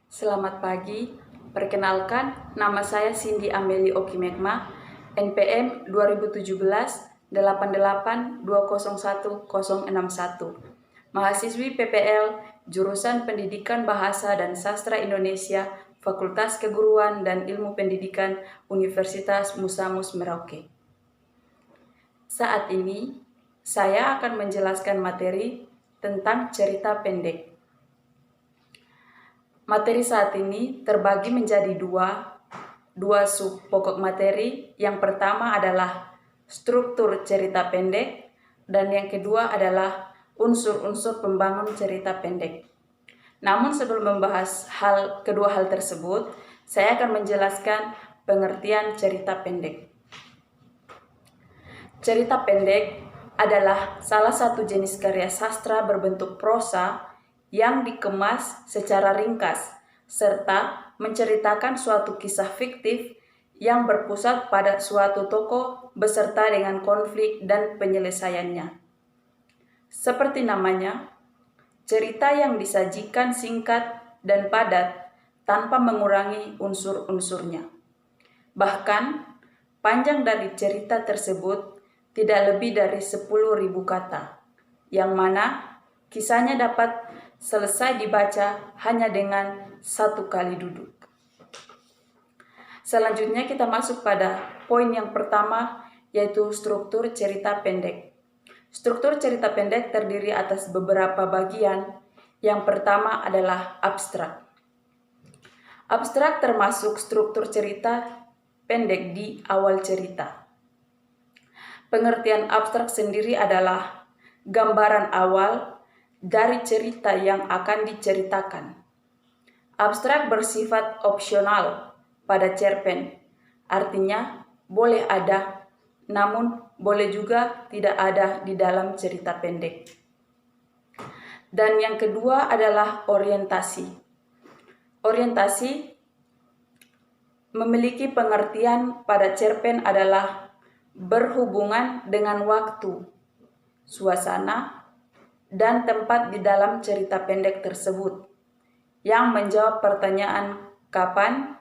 Selamat pagi, perkenalkan nama saya Cindy Amelie Okimekma, NPM 2017-88201061, mahasiswi PPL, jurusan Pendidikan Bahasa dan Sastra Indonesia, Fakultas Keguruan dan Ilmu Pendidikan, Universitas Musamus Merauke. Saat ini, saya akan menjelaskan materi tentang cerita pendek. Materi saat ini terbagi menjadi dua sub pokok materi. Yang pertama adalah struktur cerita pendek dan yang kedua adalah unsur-unsur pembangun cerita pendek. Namun sebelum membahas kedua hal tersebut, saya akan menjelaskan pengertian cerita pendek. Cerita pendek adalah salah satu jenis karya sastra berbentuk prosa yang dikemas secara ringkas, serta menceritakan suatu kisah fiktif yang berpusat pada suatu tokoh beserta dengan konflik dan penyelesaiannya. Seperti namanya, cerita yang disajikan singkat dan padat tanpa mengurangi unsur-unsurnya. Bahkan, panjang dari cerita tersebut tidak lebih dari 10.000 kata, yang mana kisahnya dapat selesai dibaca hanya dengan satu kali duduk. Selanjutnya kita masuk pada poin yang pertama, yaitu struktur cerita pendek. Struktur cerita pendek terdiri atas beberapa bagian. Yang pertama adalah abstrak. Abstrak termasuk struktur cerita pendek di awal cerita. Pengertian abstrak sendiri adalah gambaran awal dari cerita yang akan diceritakan. Abstrak bersifat opsional pada cerpen, artinya boleh ada, namun boleh juga tidak ada di dalam cerita pendek. Dan yang kedua adalah orientasi. Orientasi memiliki pengertian pada cerpen adalah berhubungan dengan waktu, suasana, dan tempat di dalam cerita pendek tersebut, yang menjawab pertanyaan kapan,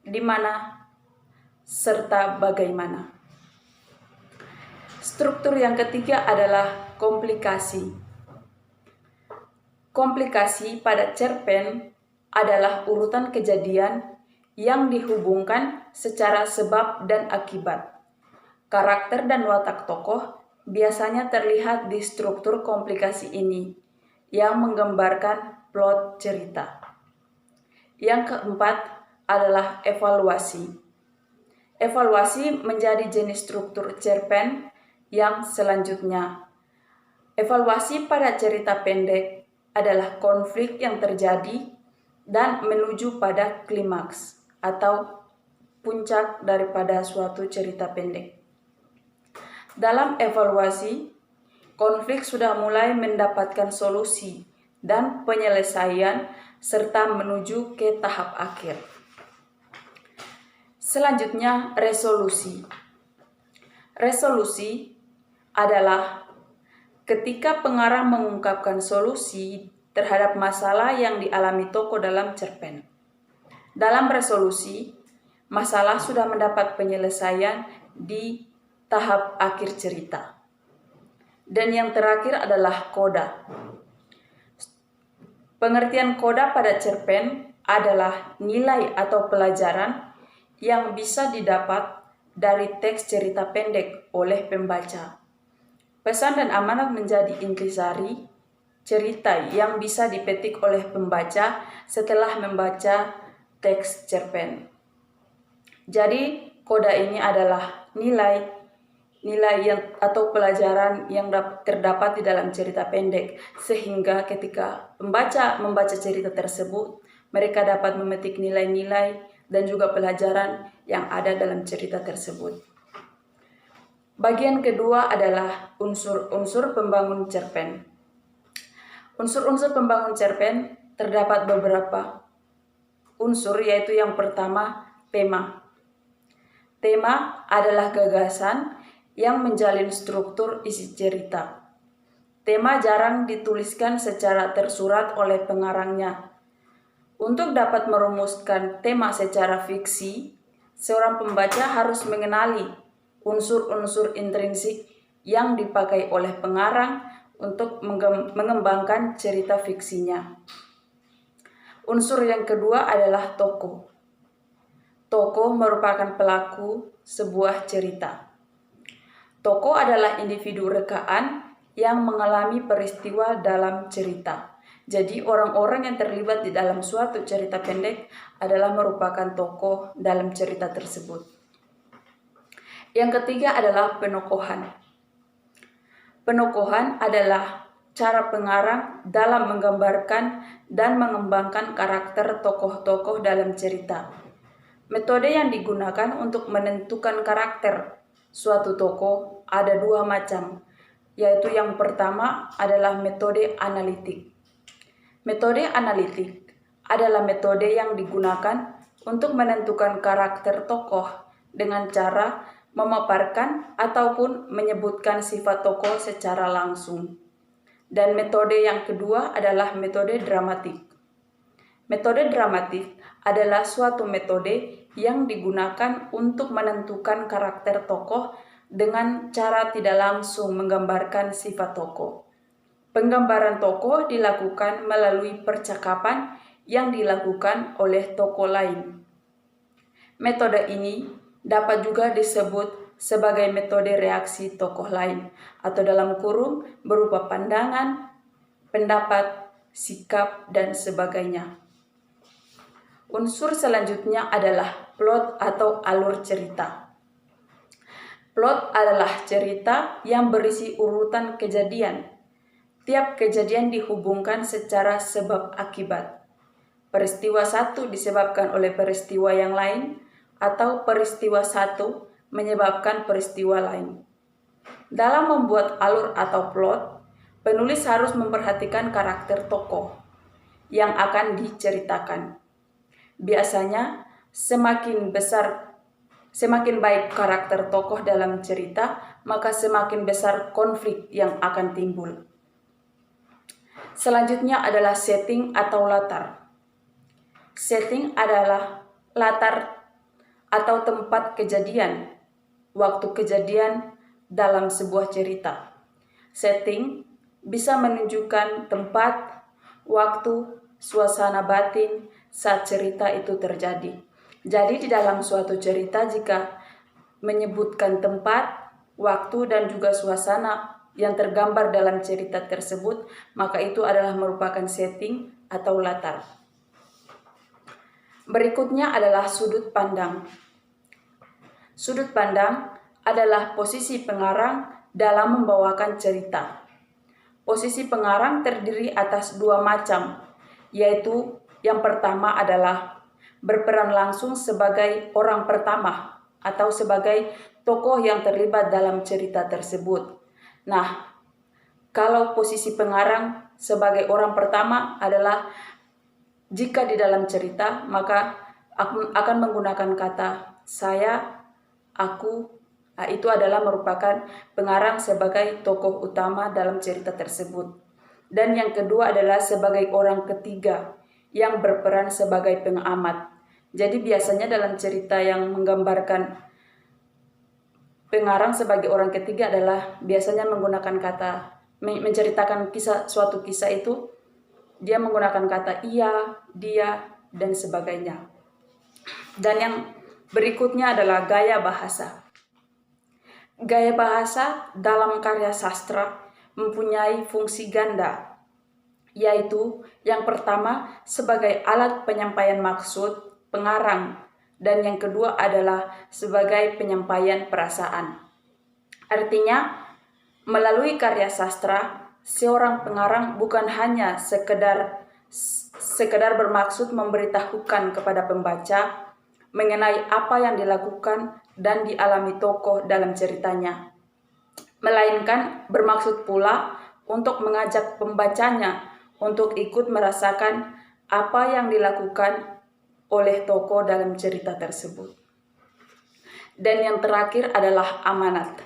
di mana, serta bagaimana. Struktur yang ketiga adalah komplikasi. Komplikasi pada cerpen adalah urutan kejadian yang dihubungkan secara sebab dan akibat. Karakter dan watak tokoh biasanya terlihat di struktur komplikasi ini yang menggambarkan plot cerita. Yang keempat adalah evaluasi. Evaluasi menjadi jenis struktur cerpen yang selanjutnya. Evaluasi pada cerita pendek adalah konflik yang terjadi dan menuju pada klimaks atau puncak daripada suatu cerita pendek. Dalam evaluasi, konflik sudah mulai mendapatkan solusi dan penyelesaian serta menuju ke tahap akhir. Selanjutnya, resolusi. Resolusi adalah ketika pengarang mengungkapkan solusi terhadap masalah yang dialami tokoh dalam cerpen. Dalam resolusi, masalah sudah mendapat penyelesaian di tahap akhir cerita. Dan yang terakhir adalah koda. Pengertian koda pada cerpen adalah nilai atau pelajaran yang bisa didapat dari teks cerita pendek oleh pembaca. Pesan dan amanat menjadi intisari cerita yang bisa dipetik oleh pembaca setelah membaca teks cerpen. Jadi, koda ini adalah nilai yang atau pelajaran yang terdapat di dalam cerita pendek, sehingga ketika pembaca membaca cerita tersebut, mereka dapat memetik nilai-nilai dan juga pelajaran yang ada dalam cerita tersebut. Bagian kedua adalah unsur-unsur pembangun cerpen. Unsur-unsur pembangun cerpen terdapat beberapa unsur, yaitu yang pertama, tema. Tema adalah gagasan yang menjalin struktur isi cerita. Tema jarang dituliskan secara tersurat oleh pengarangnya. Untuk dapat merumuskan tema secara fiksi, seorang pembaca harus mengenali unsur-unsur intrinsik yang dipakai oleh pengarang untuk mengembangkan cerita fiksinya. Unsur yang kedua adalah tokoh. Tokoh merupakan pelaku sebuah cerita. Tokoh adalah individu rekaan yang mengalami peristiwa dalam cerita. Jadi orang-orang yang terlibat di dalam suatu cerita pendek adalah merupakan tokoh dalam cerita tersebut. Yang ketiga adalah penokohan. Penokohan adalah cara pengarang dalam menggambarkan dan mengembangkan karakter tokoh-tokoh dalam cerita. Metode yang digunakan untuk menentukan karakter suatu tokoh ada dua macam, yaitu yang pertama adalah metode analitik. Metode analitik adalah metode yang digunakan untuk menentukan karakter tokoh dengan cara memaparkan ataupun menyebutkan sifat tokoh secara langsung. Dan metode yang kedua adalah metode dramatik. Metode dramatik adalah suatu metode yang digunakan untuk menentukan karakter tokoh dengan cara tidak langsung menggambarkan sifat tokoh. Penggambaran tokoh dilakukan melalui percakapan yang dilakukan oleh tokoh lain. Metode ini dapat juga disebut sebagai metode reaksi tokoh lain, atau dalam kurung berupa pandangan, pendapat, sikap, dan sebagainya. Unsur selanjutnya adalah plot atau alur cerita. Plot adalah cerita yang berisi urutan kejadian. Tiap kejadian dihubungkan secara sebab akibat. Peristiwa satu disebabkan oleh peristiwa yang lain, atau peristiwa satu menyebabkan peristiwa lain. Dalam membuat alur atau plot, penulis harus memperhatikan karakter tokoh yang akan diceritakan. Biasanya, semakin baik karakter tokoh dalam cerita, maka semakin besar konflik yang akan timbul. Selanjutnya adalah setting atau latar. Setting adalah latar atau tempat kejadian, waktu kejadian dalam sebuah cerita. Setting bisa menunjukkan tempat, waktu, suasana batin saat cerita itu terjadi. Jadi di dalam suatu cerita jika menyebutkan tempat, waktu, dan juga suasana yang tergambar dalam cerita tersebut, maka itu adalah merupakan setting atau latar. Berikutnya adalah sudut pandang. Sudut pandang adalah posisi pengarang dalam membawakan cerita. Posisi pengarang terdiri atas dua macam, yaitu yang pertama adalah berperan langsung sebagai orang pertama atau sebagai tokoh yang terlibat dalam cerita tersebut. Nah, kalau posisi pengarang sebagai orang pertama adalah jika di dalam cerita maka akan menggunakan kata saya, aku. Nah, itu adalah merupakan pengarang sebagai tokoh utama dalam cerita tersebut. Dan yang kedua adalah sebagai orang ketiga yang berperan sebagai pengamat. Jadi biasanya dalam cerita yang menggambarkan pengarang sebagai orang ketiga adalah biasanya menggunakan kata, menceritakan suatu kisah itu, dia menggunakan kata ia, dia, dan sebagainya. Dan yang berikutnya adalah gaya bahasa. Gaya bahasa dalam karya sastra mempunyai fungsi ganda, yaitu yang pertama sebagai alat penyampaian maksud pengarang, dan yang kedua adalah sebagai penyampaian perasaan. Artinya, melalui karya sastra, seorang pengarang bukan hanya sekedar bermaksud memberitahukan kepada pembaca mengenai apa yang dilakukan dan dialami tokoh dalam ceritanya, melainkan bermaksud pula untuk mengajak pembacanya untuk ikut merasakan apa yang dilakukan oleh tokoh dalam cerita tersebut. Dan yang terakhir adalah amanat.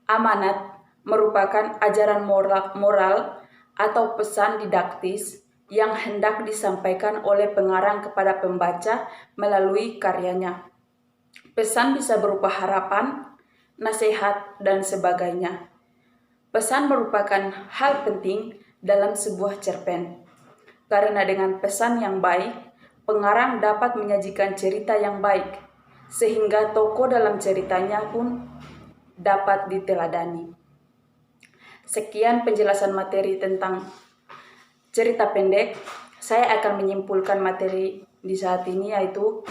Amanat merupakan ajaran moral atau pesan didaktis yang hendak disampaikan oleh pengarang kepada pembaca melalui karyanya. Pesan bisa berupa harapan, nasihat, dan sebagainya. Pesan merupakan hal penting dalam sebuah cerpen, karena dengan pesan yang baik, pengarang dapat menyajikan cerita yang baik, sehingga tokoh dalam ceritanya pun dapat diteladani. Sekian penjelasan materi tentang cerita pendek. Saya akan menyimpulkan materi di saat ini, yaitu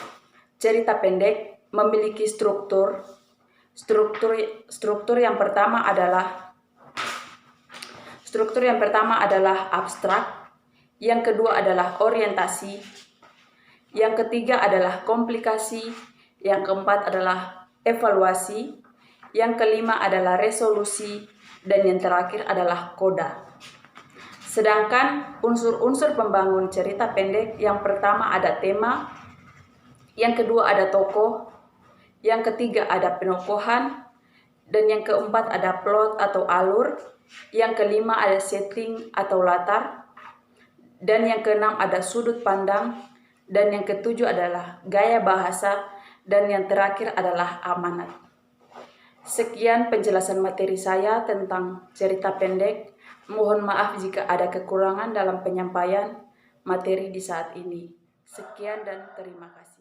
cerita pendek memiliki struktur. Struktur yang pertama adalah abstrak, yang kedua adalah orientasi, yang ketiga adalah komplikasi, yang keempat adalah evaluasi, yang kelima adalah resolusi, dan yang terakhir adalah koda. Sedangkan unsur-unsur pembangun cerita pendek, yang pertama ada tema, yang kedua ada tokoh, yang ketiga ada penokohan, dan yang keempat ada plot atau alur, yang kelima ada setting atau latar, dan yang keenam ada sudut pandang, dan yang ketujuh adalah gaya bahasa, dan yang terakhir adalah amanat. Sekian penjelasan materi saya tentang cerita pendek. Mohon maaf jika ada kekurangan dalam penyampaian materi di saat ini. Sekian dan terima kasih.